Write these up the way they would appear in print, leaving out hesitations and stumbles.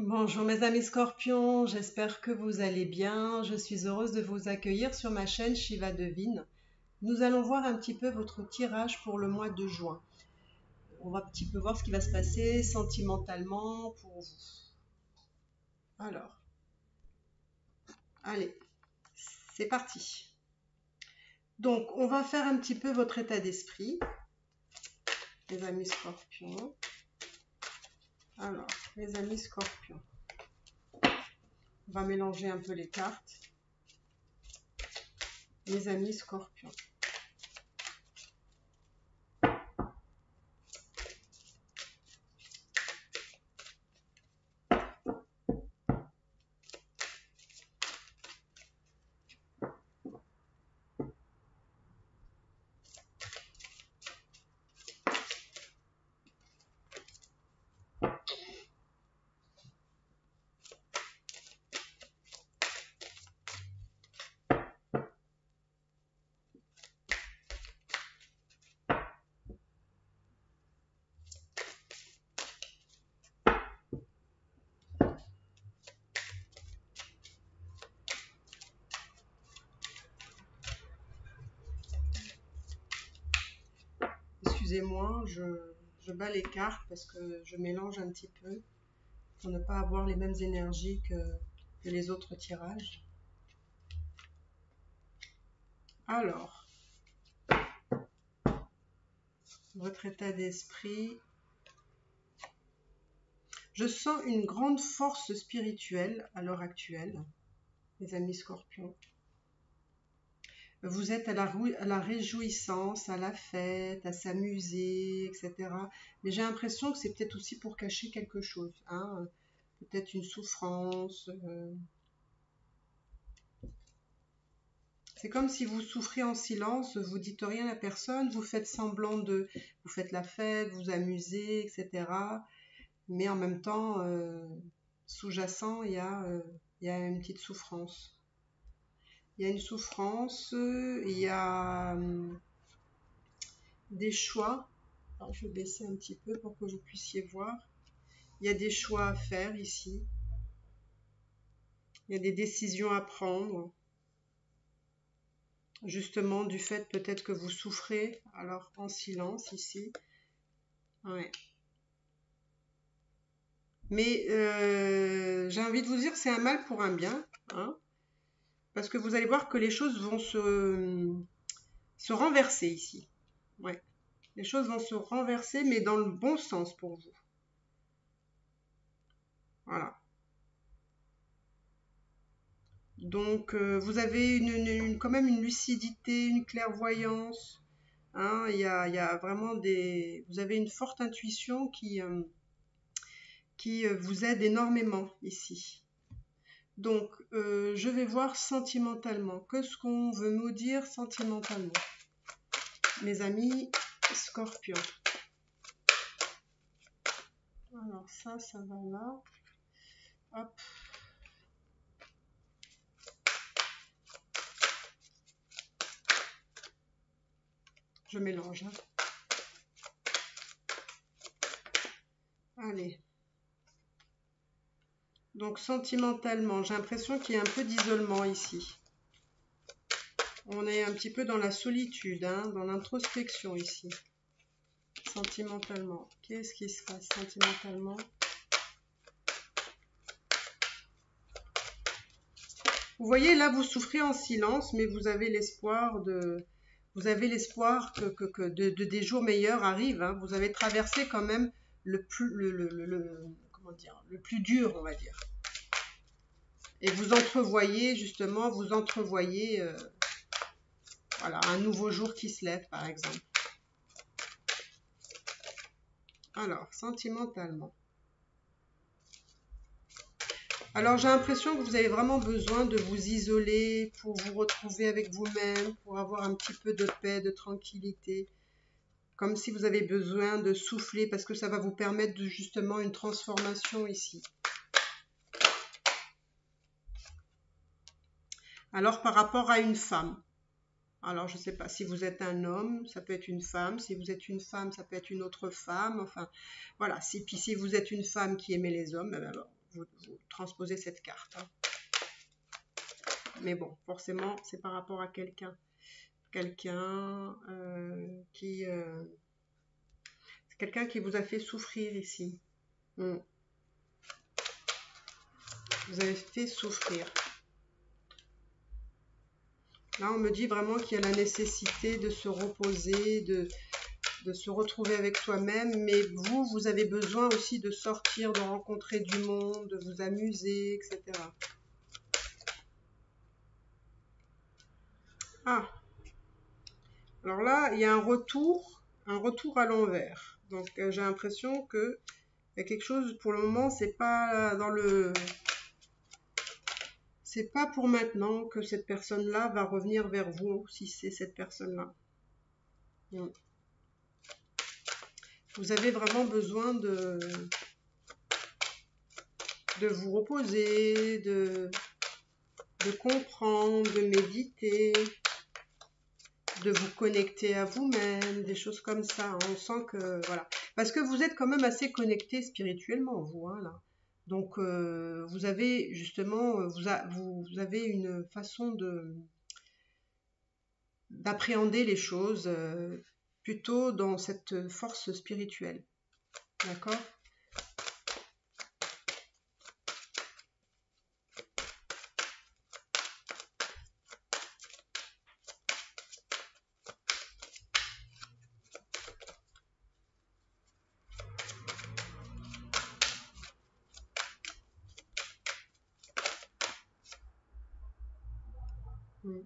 Bonjour mes amis scorpions, j'espère que vous allez bien. Je suis heureuse de vous accueillir sur ma chaîne Shiva Devine. Nous allons voir un petit peu votre tirage pour le mois de juin. On va un petit peu voir ce qui va se passer sentimentalement pour vous. Alors, allez, c'est parti. Donc, on va faire un petit peu votre état d'esprit, les amis scorpions. Alors, les amis scorpions, on va mélanger un peu les cartes. Les amis scorpions. Excusez-moi, je bats les cartes parce que je mélange un petit peu pour ne pas avoir les mêmes énergies que les autres tirages. Alors, votre état d'esprit. Je sens une grande force spirituelle à l'heure actuelle, les amis scorpions. Vous êtes à la réjouissance, à la fête, à s'amuser, etc. Mais j'ai l'impression que c'est peut-être aussi pour cacher quelque chose, hein, peut-être une souffrance. C'est comme si vous souffrez en silence, vous dites rien à personne, vous faites semblant vous faites la fête, vous amusez, etc. Mais en même temps, sous-jacent, il y a une petite souffrance. Il y a une souffrance, il y a des choix. Alors, je vais baisser un petit peu pour que vous puissiez voir. Il y a des choix à faire ici. Il y a des décisions à prendre. Justement, du fait peut-être que vous souffrez, alors en silence ici. Ouais. Mais j'ai envie de vous dire, c'est un mal pour un bien, hein, parce que vous allez voir que les choses vont se renverser ici. Ouais. Les choses vont se renverser, mais dans le bon sens pour vous. Voilà. Donc, vous avez quand même une lucidité, une clairvoyance. Hein, il y a vraiment vous avez une forte intuition qui vous aide énormément ici. Donc, je vais voir sentimentalement. Qu'est-ce qu'on veut nous dire sentimentalement, mes amis scorpions? Alors ça va là. Hop. Je mélange. Hein. Allez. Donc sentimentalement, j'ai l'impression qu'il y a un peu d'isolement ici. On est un petit peu dans la solitude, hein, dans l'introspection ici. Sentimentalement. Qu'est-ce qui se passe sentimentalement? Vous voyez, là, vous souffrez en silence, mais vous avez l'espoir que des jours meilleurs arrivent. Hein. Vous avez traversé quand même comment dire, le plus dur, on va dire. Et vous entrevoyez, justement, voilà, un nouveau jour qui se lève, par exemple. Alors, sentimentalement. Alors, j'ai l'impression que vous avez vraiment besoin de vous isoler pour vous retrouver avec vous-même, pour avoir un petit peu de paix, de tranquillité. Comme si vous avez besoin de souffler parce que ça va vous permettre de justement une transformation ici. Alors, par rapport à une femme. Alors, je ne sais pas, si vous êtes un homme, ça peut être une femme. Si vous êtes une femme, ça peut être une autre femme. Enfin, voilà. Puis si vous êtes une femme qui aimait les hommes, ben alors, vous transposez cette carte, hein. Mais bon, forcément, c'est par rapport à quelqu'un. Quelqu'un c'est quelqu'un qui vous a fait souffrir ici. Vous avez fait souffrir. Là, on me dit vraiment qu'il y a la nécessité de se reposer, de se retrouver avec soi-même, mais vous avez besoin aussi de sortir, de rencontrer du monde, de vous amuser, etc. Ah, alors là, il y a un retour à l'envers. Donc, j'ai l'impression que il y a quelque chose, pour le moment, c'est pas pour maintenant que cette personne-là va revenir vers vous, si c'est cette personne-là. Vous avez vraiment besoin de vous reposer, de comprendre, de méditer, de vous connecter à vous-même, des choses comme ça. On sent que, voilà. Parce que vous êtes quand même assez connecté spirituellement, vous, hein, là. Donc, vous avez justement, vous avez une façon d'appréhender les choses plutôt dans cette force spirituelle. D'accord ? Mm.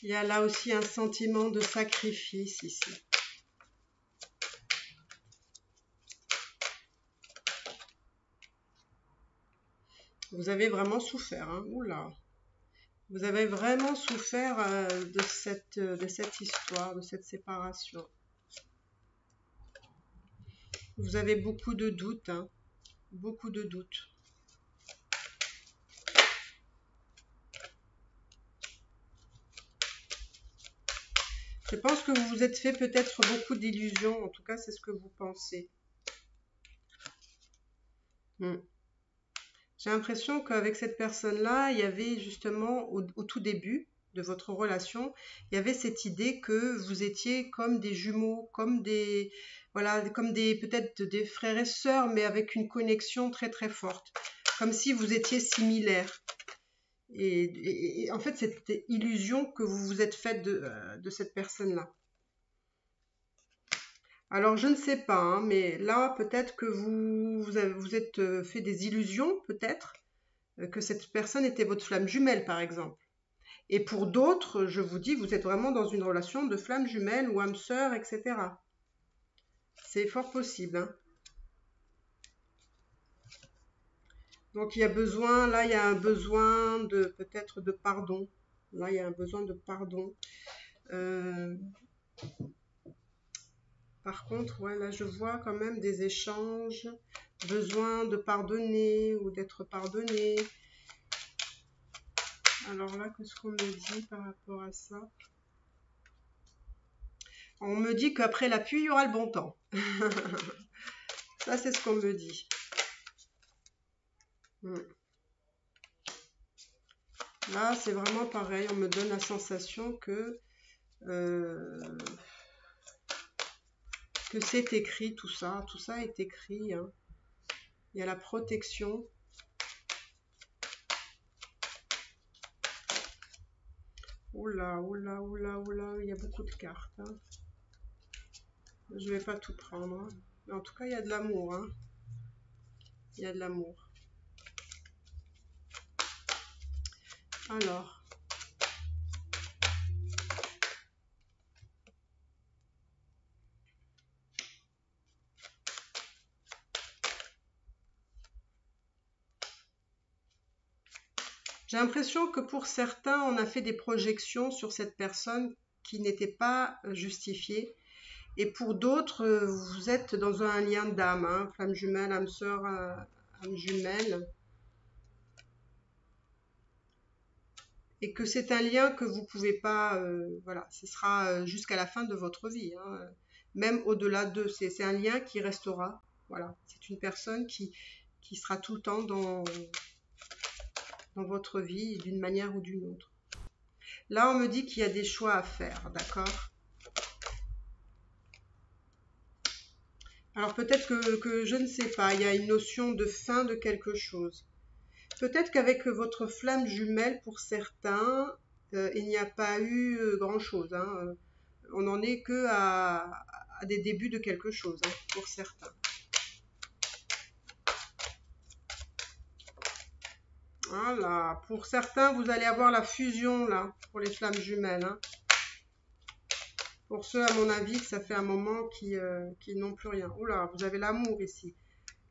Il y a là aussi un sentiment de sacrifice ici. Vous avez vraiment souffert, hein. Oula. Vous avez vraiment souffert de cette histoire, de cette séparation. Vous avez beaucoup de doutes, hein. Beaucoup de doutes. Je pense que vous vous êtes fait peut-être beaucoup d'illusions, en tout cas c'est ce que vous pensez. J'ai l'impression qu'avec cette personne-là, il y avait justement au tout début de votre relation, il y avait cette idée que vous étiez comme des jumeaux, comme des, voilà, comme des, peut-être des frères et sœurs, mais avec une connexion très très forte, comme si vous étiez similaires. Et en fait, cette illusion que vous vous êtes faite de cette personne-là. Alors, je ne sais pas, hein, mais là, peut-être que vous êtes fait des illusions, peut-être, que cette personne était votre flamme jumelle, par exemple. Et pour d'autres, je vous dis, vous êtes vraiment dans une relation de flamme jumelle ou âme sœur, etc. C'est fort possible, hein. Donc, il y a besoin, là, il y a un besoin de peut-être de pardon. Là, il y a un besoin de pardon. Euh, Par contre, ouais, là, je vois quand même des échanges, besoin de pardonner ou d'être pardonné. Alors là, qu'est-ce qu'on me dit par rapport à ça? On me dit qu'après la pluie, il y aura le bon temps. Ça, c'est ce qu'on me dit. Là, c'est vraiment pareil. On me donne la sensation euh, que c'est écrit, tout ça. Tout ça est écrit, hein. Il y a la protection. Oula, oula, oula, oula, il y a beaucoup de cartes, hein. Je vais pas tout prendre, hein. Mais en tout cas, il y a de l'amour, hein. Il y a de l'amour. Alors, j'ai l'impression que pour certains, on a fait des projections sur cette personne qui n'étaient pas justifiées. Et pour d'autres, vous êtes dans un lien d'âme, hein, flamme jumelle, âme sœur, âme jumelle. Et que c'est un lien que vous pouvez pas, voilà, ce sera jusqu'à la fin de votre vie, hein, même au-delà de, c'est un lien qui restera, voilà, c'est une personne qui sera tout le temps dans votre vie d'une manière ou d'une autre. Là, on me dit qu'il y a des choix à faire, d'accord? Alors peut-être que je ne sais pas, il y a une notion de fin de quelque chose. Peut-être qu'avec votre flamme jumelle, pour certains, il n'y a pas eu grand-chose, hein. On n'en est que à des débuts de quelque chose, hein, pour certains. Voilà, pour certains, vous allez avoir la fusion, là, pour les flammes jumelles, hein. Pour ceux, à mon avis, que ça fait un moment qui n'ont plus rien. Oula, vous avez l'amour ici.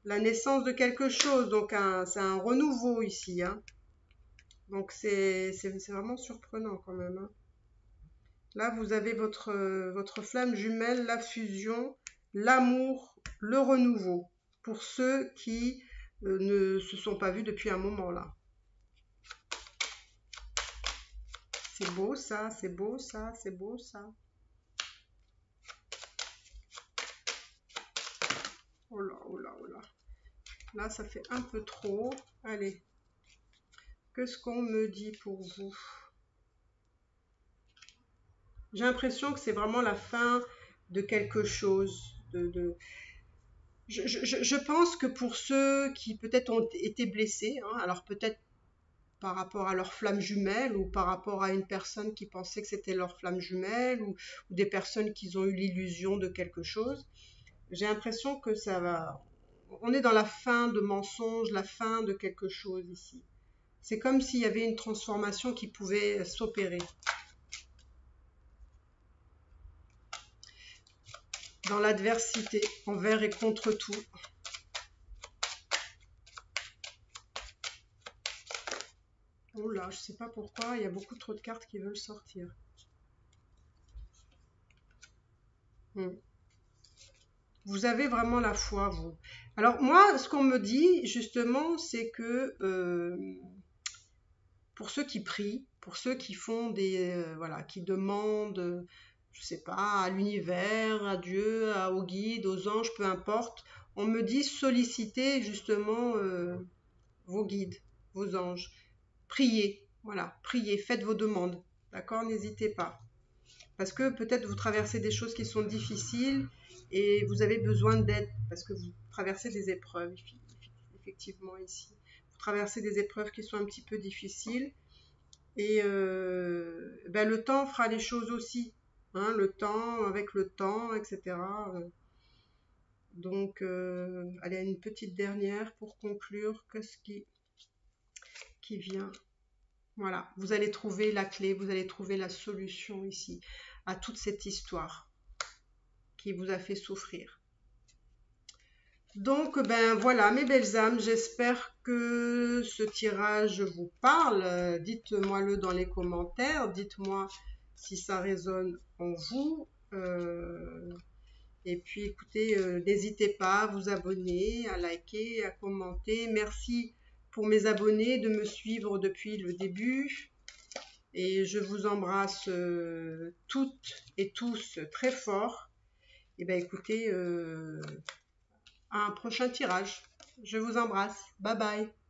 La naissance de quelque chose, donc c'est un renouveau ici, hein. Donc c'est vraiment surprenant quand même, hein. Là, vous avez votre flamme jumelle, la fusion, l'amour, le renouveau. Pour ceux qui ne se sont pas vus depuis un moment, là. C'est beau ça, c'est beau ça, c'est beau ça. Oh là, oh là, oh là. Là, ça fait un peu trop. Allez. Qu'est-ce qu'on me dit pour vous? J'ai l'impression que c'est vraiment la fin de quelque chose. Je pense que pour ceux qui peut-être ont été blessés, hein, alors peut-être par rapport à leur flamme jumelle ou par rapport à une personne qui pensait que c'était leur flamme jumelle ou des personnes qui ont eu l'illusion de quelque chose, j'ai l'impression que ça va. On est dans la fin de mensonges, la fin de quelque chose ici. C'est comme s'il y avait une transformation qui pouvait s'opérer. Dans l'adversité, envers et contre tout. Oh là, je sais pas pourquoi, il y a beaucoup trop de cartes qui veulent sortir. Vous avez vraiment la foi, vous. Alors moi, ce qu'on me dit, justement, c'est que pour ceux qui prient, pour ceux qui font voilà, qui demandent, je sais pas, à l'univers, à Dieu, aux guides, aux anges, peu importe, on me dit sollicitez justement vos guides, vos anges. Priez, voilà, priez, faites vos demandes, d'accord? N'hésitez pas. Parce que peut-être vous traversez des choses qui sont difficiles et vous avez besoin d'aide parce que vous traversez des épreuves, effectivement ici. Vous traversez des épreuves qui sont un petit peu difficiles et ben, le temps fera les choses aussi, hein, le temps, avec le temps, etc. Donc, allez, une petite dernière pour conclure. Qu'est-ce qui vient? Voilà, vous allez trouver la clé, vous allez trouver la solution ici à toute cette histoire qui vous a fait souffrir. Donc, ben voilà, mes belles âmes, j'espère que ce tirage vous parle. Dites-moi-le dans les commentaires, dites-moi si ça résonne en vous. Et puis, écoutez, n'hésitez pas à vous abonner, à liker, à commenter. Merci pour mes abonnés de me suivre depuis le début. Et je vous embrasse toutes et tous très fort. Et bien écoutez, à un prochain tirage. Je vous embrasse. Bye bye.